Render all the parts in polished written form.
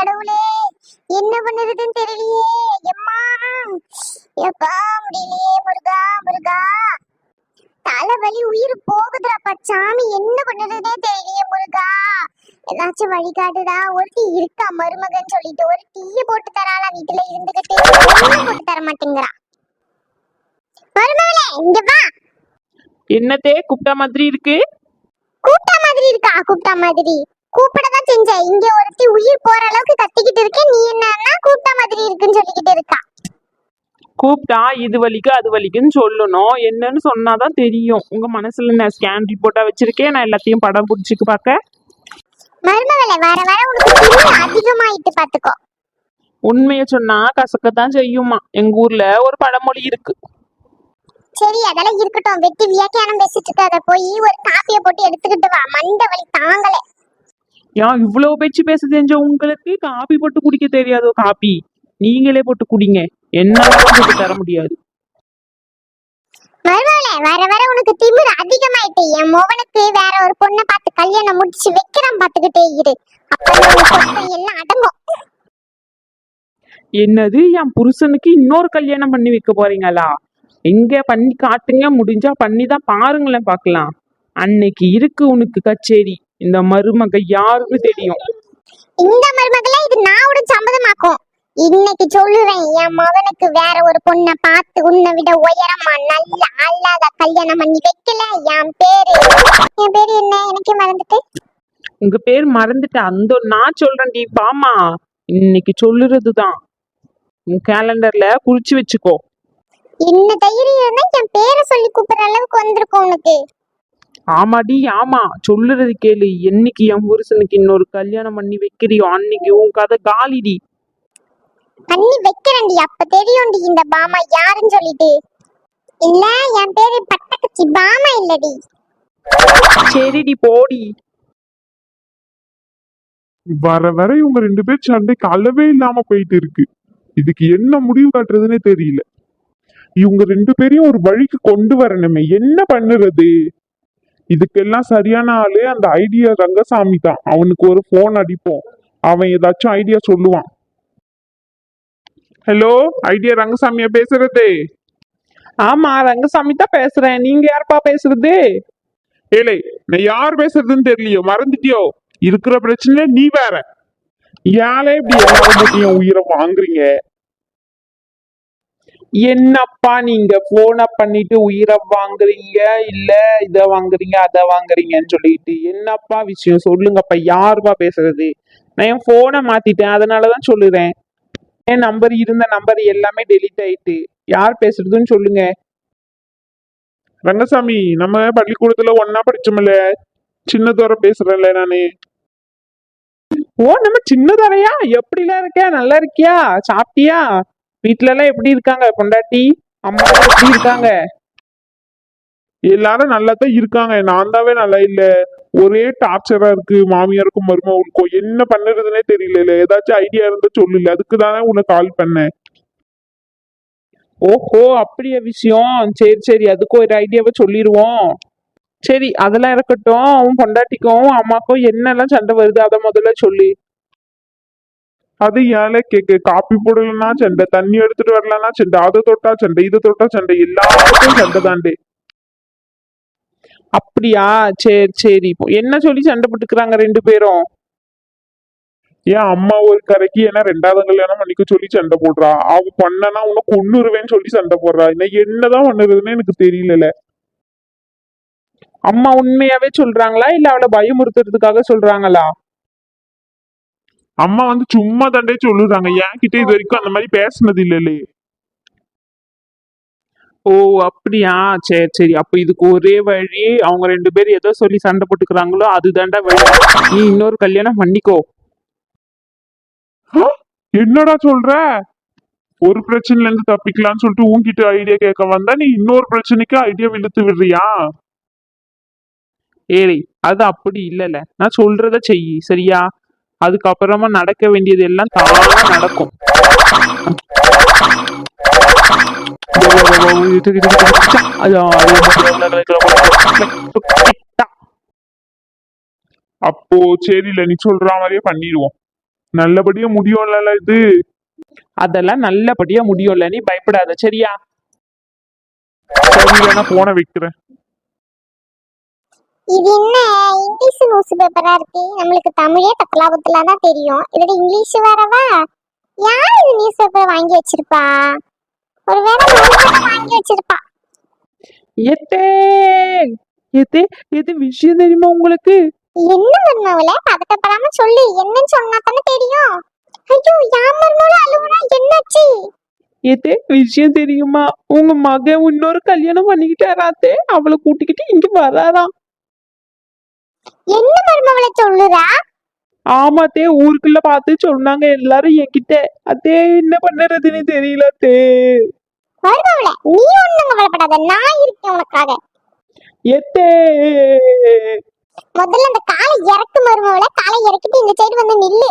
கடவுளே, என்ன பண்ணுறதுன்னு தெரியலையே. எம்மா எப்பா முடியலையே. முருகா முருகா, தலைவலி உயிர் போகுதுடா பச்சாமி. என்ன பண்ணுறதுனே தெரியலையே முருகா. ஏதாச்சும் வழிகாட்டுடா. ஒரு டீ இருக்கா மருமகன் சொல்லிட்டு ஒரு டீயை போட்டு தராளா வீட்டுல இருந்துகிட்டு போட்டு தர மாட்டேங்கிறா. மருமகளே இங்க வா. என்னத்தே கூப்பிட்ட மாதிரி இருக்கு? கூப்பிட்ட மாதிரி இருக்கா? கூப்பிட்ட மாதிரி கூப்பிடதான் செஞ்சேன். இங்க ஒருத்தி உயிர் போற அளவுக்கு கத்திக்கிட்டு இருக்கேன், நீ என்னன்னா கூப்பிட்ட மாதிரி இருக்குன்னு சொல்லிக்கிட்டு இருக்கா. கூப்பிட்டா இது வலிக்கு அது வலிக்குன்னு சொல்லணும். என்னன்னு சொன்னாதான் தெரியும். உங்க மனசுல நான் ஸ்கேன் ரிப்போர்ட்டா வச்சிருக்கேன், நான் எல்லாத்தையும் படம் பிடிச்சிக்கு பார்க்க. மருமகளே வர வர உனக்கு திமிரு அதிகமாயிட்டு பாத்துக்கோ. உண்மையை சொன்னா கசக்கத்தான் செய்யுமா. எங்க ஊர்ல ஒரு பழமொழி இருக்கு. சரி அதெல்லாம் இருக்கட்டும், வெட்டி வியாக்கியானம் பேசிட்டு இருக்காத. போய் ஒரு காப்பியை போட்டு எடுத்துக்கிட்டு வா, மண்ட வலி தாங்கல. ஏன் இவ்வளவு பேச்சு பேச தெரிஞ்ச உங்களுக்கு காபி போட்டு குடிக்க தெரியாதோ? காபி நீங்களே போட்டு குடிங்க, என்னால போட்டு தர முடியாது. மருமகளே வர வர உனக்கு திமிரு அதிகமாயிட்டு. என் மோகனுக்கு வேற ஒரு பொண்ணை பார்த்து கல்யாணம் முடிச்சு வைக்கிறான், பாத்துக்கிட்டே இரு. அப்ப எல்லாம் அடங்கும். என்னது, என் புருஷனுக்கு இன்னொரு கல்யாணம் பண்ணி வைக்க போறீங்களா? எங்க பண்ணி காட்டுங்க, முடிஞ்சா பண்ணி தான் பாருங்களேன் பார்க்கலாம். அன்னைக்கு இருக்கு உனக்கு கச்சேரி. இந்த மருமக யாருன்னு தெரியும். இந்த மருமகளே இது நான் உட சம்மதமாக்கும். இன்னைக்கு சொல்லுறேன், என் மகனுக்கு வேற ஒரு பொண்ணை பார்த்து உன்னை விட உயரமா நல்ல அழகா கல்யாணம் பண்ணி வைக்கல. என் பேரு என்ன எனக்கே மறந்துட்டு. உங்க பேர் மறந்துட்டு அந்த நான் சொல்றேன் டி பாமா. இன்னைக்கு சொல்லுறதுதான் உன் கேலண்டர்ல குறிச்சு வச்சுக்கோ. என்ன தைரியம் இருந்தா என் பேரை சொல்லி கூப்பிடுற அளவுக்கு வந்திருக்கும் உனக்கு. ஆமாடி ஆமா, சொல்லுறது கேளு. என்னைக்கு என் புருஷனுக்கு இன்னொரு கல்யாணம் பண்ணி வைக்கிறியோ அன்னைக்கு உன் கதை காலிடி. பண்ணி வைக்கிறேன்டி, அப்ப தெரியும்டி இந்த பாமா யாருன்னு சொல்லிட்டு. இல்ல என் பேரு பட்டக்கச்சி பாமா இல்லடி. சரிடி போடி. வர வர இவங்க ரெண்டு பேர் சண்டைக்கு அளவே இல்லாம போயிட்டு இருக்கு. இதுக்கு என்ன முடிவு காட்டுறதுன்னே தெரியல. இவங்க ரெண்டு பேரையும் ஒரு வழிக்கு கொண்டு வரணுமே, என்ன பண்ணுறது? இதுக்கெல்லாம் சரியான ஆளு அந்த ஐடியா ரங்கசாமி தான். அவனுக்கு ஒரு போன் அடிப்போம், அவன் ஏதாச்சும் ஐடியா சொல்லுவான். ஹலோ, ஐடியா ரங்கசாமியா பேசுறது? ஆமா ரங்கசாமி தான் பேசுறேன். நீங்க யாருப்பா பேசுறது? ஏலே, நான் யார் பேசுறதுன்னு தெரியலையோ, மறந்துட்டியோ? இருக்கிற பிரச்சனை நீ வேற. யாரே இப்படி எல்லாரும் பத்தியும் உயிரை வாங்குறீங்க? என்னப்பா நீங்க போனை பண்ணிட்டு உயிரை வாங்குறீங்க, இல்ல இத வாங்குறீங்க அத வாங்குறீங்கன்னு சொல்லிட்டு என்னப்பா விஷயம் சொல்லுங்கப்பா. யாருப்பா பேசுறது? நான் என் போனை மாத்திட்டேன், அதனாலதான் சொல்லுறேன். என் நம்பர் இருந்த நம்பர் எல்லாமே டெலீட் ஆயிட்டு. யார் பேசுறதுன்னு சொல்லுங்க. ரங்கசாமி, நம்ம பள்ளிக்கூடத்துல ஒன்னா படிச்சோம்ல, சின்னதோர பேசுறேன்ல நானு. ஓ நம்ம சின்னதரையா? எப்படிலாம் இருக்க? நல்லா இருக்கியா? சாப்பிட்டியா? வீட்டுல எல்லாம் எப்படி இருக்காங்க? பொண்டாட்டி அம்மா எப்படி இருக்காங்க? எல்லாரும் நல்லா தான் இருக்காங்க, நான் தாவே நல்லா இல்ல. ஒரே டார்ச்சரா இருக்கு மாமியாருக்கும் மருமகளுக்கும். என்ன பண்ணுறதுன்னே தெரியல. ஏதாச்சும் ஐடியா இருந்தா சொல்லல, அதுக்கு தானே உனக்கு கால் பண்ணேன். ஓஹோ அப்படியா விஷயம். சரி சரி, அதுக்கும் ஒரு ஐடியாவை சொல்லிடுவோம். சரி அதெல்லாம் இருக்கட்டும். உன் பொண்டாட்டிக்கும் அம்மாக்கும் என்னெல்லாம் சண்டை வருது அதை முதல்ல சொல்லு. அது ஏழை கேக்கு. காப்பி போடலன்னா சண்டை, தண்ணி எடுத்துட்டு வரலன்னா சண்டை, அதை தொட்டா சண்டை, இதை தொட்டா சண்டை, எல்லாருக்கும் சண்டை தாண்டே. அப்படியா? சரி சரி, இப்போ என்ன சொல்லி சண்டை போட்டுக்கிறாங்க ரெண்டு பேரும்? ஏன் அம்மா ஒரு கரைக்கு ஏன்னா ரெண்டாவது கல்யாணம் பண்ணிக்க சொல்லி சண்டை போடுறா. அவ பண்ணனா உனக்கு கொன்னுருவேன்னு சொல்லி சண்டை போடுறா. இன்னைக்கு என்னதான் பண்ணுறதுன்னு எனக்கு தெரியல. அம்மா உண்மையாவே சொல்றாங்களா இல்ல அவளை பயமுறுத்துறதுக்காக சொல்றாங்களா? அம்மா வந்து சும்மா தண்டே சொல்லுறாங்க. என்கிட்ட இது வரைக்கும் அந்த மாதிரி பேசுனது இல்லையே. ஓ அப்படியா? சரி சரி, அப்ப இதுக்கு ஒரே வழி, அவங்க ரெண்டு பேரும் எதோ சொல்லி சண்டை போட்டுக்கிறாங்களோ அதுதாண்டா வழி. நீ இன்னொரு கல்யாணம் பண்ணிக்கோ. என்னடா சொல்ற? ஒரு பிரச்சனைல இருந்து தப்பிக்கலாம்னு சொல்லிட்டு உன்கிட்ட ஐடியா கேட்க வந்தா நீ இன்னொரு பிரச்சனைக்கு ஐடியா இழுத்து விடுறியா? ஏய் அது அப்படி இல்லல, நான் சொல்றத செய் சரியா? அதுக்கப்புறமா நடக்க வேண்டியது எல்லாம் தானா நடக்கும். அப்போ சரியில்ல, நீ சொல்ற மாதிரியே பண்ணிடுவோம். நல்லபடியா முடியும்ல இது. அதெல்லாம் நல்லபடியா முடியும்ல, நீ பயப்படாத சரியா? சரி, நான் போன வைக்கிறேன். இது என்ன இங்கிலீஷ் நியூஸ் பேப்பரா இருக்கு? நம்மளுக்கு தமிழே தக்கலாபத்துல தான் தெரியும், இதுல இங்கிலீஷ் வேறவா? யார் இந்த நியூஸ் பேப்பர் வாங்கி வச்சிருப்பா? ஒருவேளை மருமகள் வாங்கி வச்சிருப்பா. எத்தே எத்தே எது விஷயம் தெரியுமா உங்களுக்கு? என்ன மருமவள பதட்டப்படாம சொல்லு, என்னன்னு சொன்னா தானே தெரியும். ஐயோ, யார் மருமவள அழுவுனா? என்னாச்சு? எத்தே விஷயம் தெரியுமா? உங்க மகன் இன்னொரு கல்யாணம் பண்ணிக்கிட்டாராத்தே, அவளை கூட்டிக்கிட்டு இங்க வராராம். என்ன மருமவள சொல்லுறா? ஆமாத்தே, ஊருக்குள்ள பார்த்து சொன்னாங்க எல்லாரும் என்கிட்ட. அத்தே என்ன பண்ணுறதுன்னு தெரியல அத்தே. மருமவள நீ ஒண்ணும் கவலைப்படாத, நான் இருக்கேன் உனக்காக. எத்தே முதல்ல அந்த காலை இறக்கு மருமவள, காலை இறக்கிட்டு இந்த சைடு வந்து நில்லு.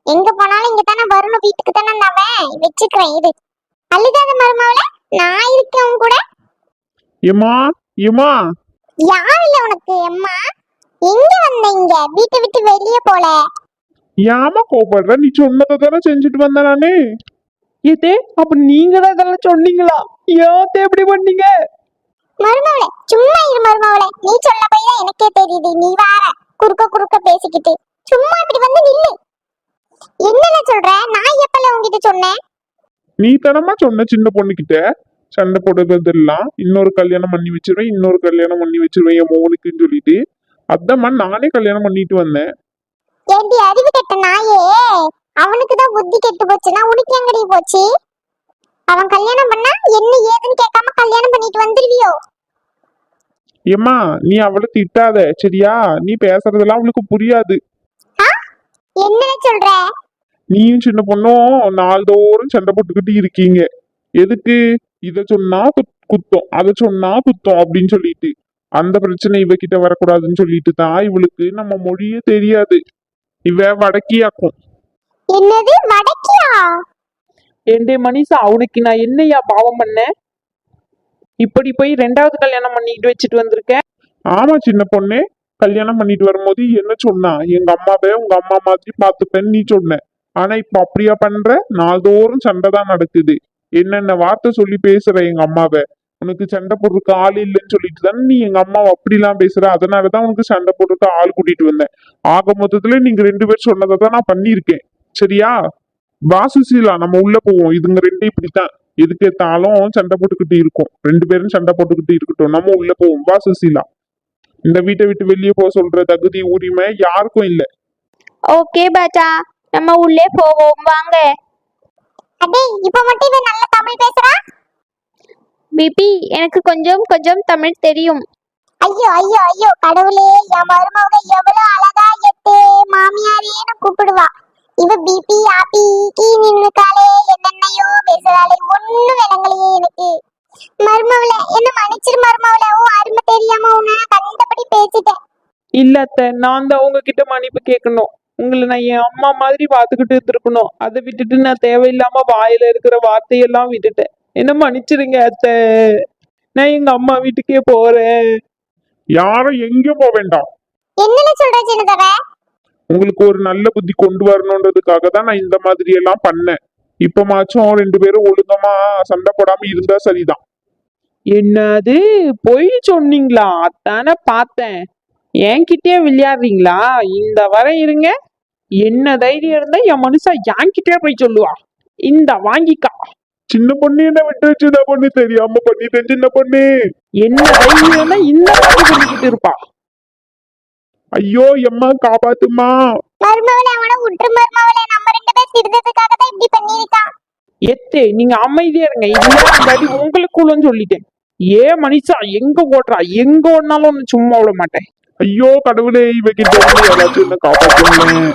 எங்க போனாலும் இங்க தானே வரணும், வீட்டுக்கு தானே நான் வச்சுக்கிறேன். இது அழுகாத மருமவள, நான் இருக்கேன் உன் கூட. ஏமா ஏமா, யார் இல்ல உனக்கு அம்மா? எங்க வந்த? இங்க வீட்டை விட்டு வெளியே போல. ஏமா கோபப்படுற? நீ சொன்னதை தானே செஞ்சுட்டு வந்த நானே. எத்தே அப்ப நீங்க தான் இதெல்லாம் சொன்னீங்களா? ஏத்தே எப்படி பண்ணீங்க? மருமவளே சும்மா இரு மருமவளே, நீ சொல்ல போய் தான் எனக்கே தெரியுது. நீ வேற குறுக்க பேசிக்கிட்டு சும்மா இப்படி வந்து நில்லு. என்னல சொல்ற? நான் எப்பல உன்கிட்ட சொன்னேன்? நீ தனமா சொன்ன சின்ன பொண்ணுகிட்ட சண்டை போடுறதெல்லாம் இன்னொரு கல்யாணம் பண்ணி வச்சிருவேன், இன்னொரு கல்யாணம் பண்ணி வச்சிருவேன் என் மோனுக்குன்னு சொல்லிட்டு. அதாம்மா நானே கல்யாணம் பண்ணிட்டு வந்தேன். ஏண்டி அறிவு கெட்ட நாயே, அவனுக்கு தான் புத்தி கெட்டு போச்சுன்னா உனக்கு எங்கடி போச்சு? அவன் கல்யாணம் பண்ணா என்ன ஏதுன்னு கேட்காம கல்யாணம் பண்ணிட்டு வந்துருவியோ? ஏம்மா நீ அவளை திட்டாத சரியா? நீ பேசுறதெல்லாம் அவளுக்கு புரியாது. என்ன சொல்ற? நீயும் சின்ன பொண்ணும் நாள்தோறும் சண்டை போட்டுக்கிட்டு இருக்கீங்க. எதுக்கு? இத சொன்னா குத்தம், அதை சொன்னா குத்தம் அப்படின்னு சொல்லிட்டு. அந்த பிரச்சனை இவகிட்ட வரக்கூடாதுன்னு சொல்லிட்டு தான் இவளுக்கு நம்ம மொழியே தெரியாது. இவ வடக்கியாக்கும். என்னது வடக்கியா? ஏண்டே மனிஷா, அவனுக்கு நான் என்னையா பாவம் பண்ணேன்? இப்படி போய் ரெண்டாவது கல்யாணம் பண்ணிட்டு வச்சுட்டு வந்திருக்கேன். ஆமா சின்ன பொண்ணே, கல்யாணம் பண்ணிட்டு வரும்போது என்ன சொன்னா? எங்க அம்மாவை உங்க அம்மா மாதிரி பாத்துப்பேன்னு நீ சொன்ன. ஆனா இப்ப அப்படியா பண்ற? நாள்தோறும் சண்டை தான் நடக்குது. என்னென்ன வார்த்தை சொல்லி பேசுற எங்க அம்மாவை. உனக்கு சண்டை போடுறதுக்கு ஆள் இல்லைன்னு சொல்லிட்டு தானே நீ எங்க அம்மாவை அப்படிலாம் பேசுற. அதனாலதான் உனக்கு சண்டை போடுறதுக்கு ஆள் கூட்டிட்டு வந்தேன். ஆக மொத்தத்துல நீங்க ரெண்டு பேர் சொன்னதை தான் நான் பண்ணியிருக்கேன் சரியா? வாசுசீலா, நம்ம உள்ள போவோம். இதுங்க ரெண்டு இப்படித்தான் எதுக்கு எடுத்தாலும் சண்டை போட்டுக்கிட்டு இருக்கும். ரெண்டு பேரும் சண்டை போட்டுக்கிட்டு இருக்கட்டும், நம்ம உள்ள போவோம். வாசுசீலா, இந்த வீட்டை விட்டு வெளியே போக சொல்ற தகுதி உரிமை யாருக்கும் இல்ல. ஓகே பாச்சா, நம்ம உள்ளே போவோம் வாங்க. அடே இப்ப மட்டும் இவன் நல்ல தமிழ் பேசுறா. பிபி, எனக்கு கொஞ்சம் கொஞ்சம் தமிழ் தெரியும். ஐயோ ஐயோ ஐயோ கடவுளே, என் மருமக எவ்வளவு அழகா எத்தே மாமியாரேன்னு கூப்பிடுவா. இவ பிபி ஆபி கீ நின்னுக்காலே என்னென்னையோ பேசுறாளே, ஒண்ணு விளங்கலையே எனக்கு. மருமவள என்ன மன்னிச்சிரு மருமவள, உன் அருமை தெரியாம உன்னை கண்டபடி பேசிட்டேன். இல்ல அத்தை, நான் தான் உங்ககிட்ட மன்னிப்பு கேட்கணும். உங்களை நான் என் அம்மா மாதிரி பார்த்துக்கிட்டு இருந்திருக்கணும். அதை விட்டுட்டு நான் தேவையில்லாம வாயில இருக்கிற வார்த்தையெல்லாம் விட்டுட்டேன். என்ன மன்னிச்சிருங்க அத்தை. நான் எங்க அம்மா வீட்டுக்கே போறேன். யாரும் எங்கேயும் போக வேண்டாம். என்னல சொல்ற சின்னதர? உங்களுக்கு ஒரு நல்ல புத்தி கொண்டு வரணுன்றதுக்காக தான் நான் இந்த மாதிரி எல்லாம் பண்ணேன். இப்ப மாச்சும் ரெண்டு பேரும் ஒழுங்கமா சண்டை போடாம இருந்தா சரிதான். என்னது பொய் சொன்னீங்களா? அதானே பார்த்தேன். என்கிட்டயே விளையாடுறீங்களா? இந்த வரை இருங்க. என்ன தைரியம் இருந்தா என் மனுஷா என்கிட்டயே போய் சொல்லுவா. இந்த வாங்கிக்கா. சின்ன பொண்ணு என்ன விட்டு சின்ன பொண்ணு தெரியாம பண்ணிட்டேன் சின்ன பொண்ணு. என்ன தைரியம் இருந்தா இந்த மாதிரி பண்ணிக்கிட்டு இருப்பா. ஐயோ எம்மா காப்பாத்துமா. மருமவள அவனை விட்டுரு மருமவள, நம்ம ரெண்டு பேர் திருந்ததுக்காக தான் இப்படி பண்ணிருக்கான். எத்தே நீங்க அமைதியா இருங்க. இல்ல அந்த அடி உங்களுக்குள்ளன்னு சொல்லிட்டேன். ஏன் மனுஷா எங்க ஓட்டுறா? எங்க ஓடினாலும் சும்மா விட மாட்டேன். ஐயோ கடவுளே, இவகிட்ட இருந்து யாராச்சும் என்ன காப்பாத்துங்களேன்.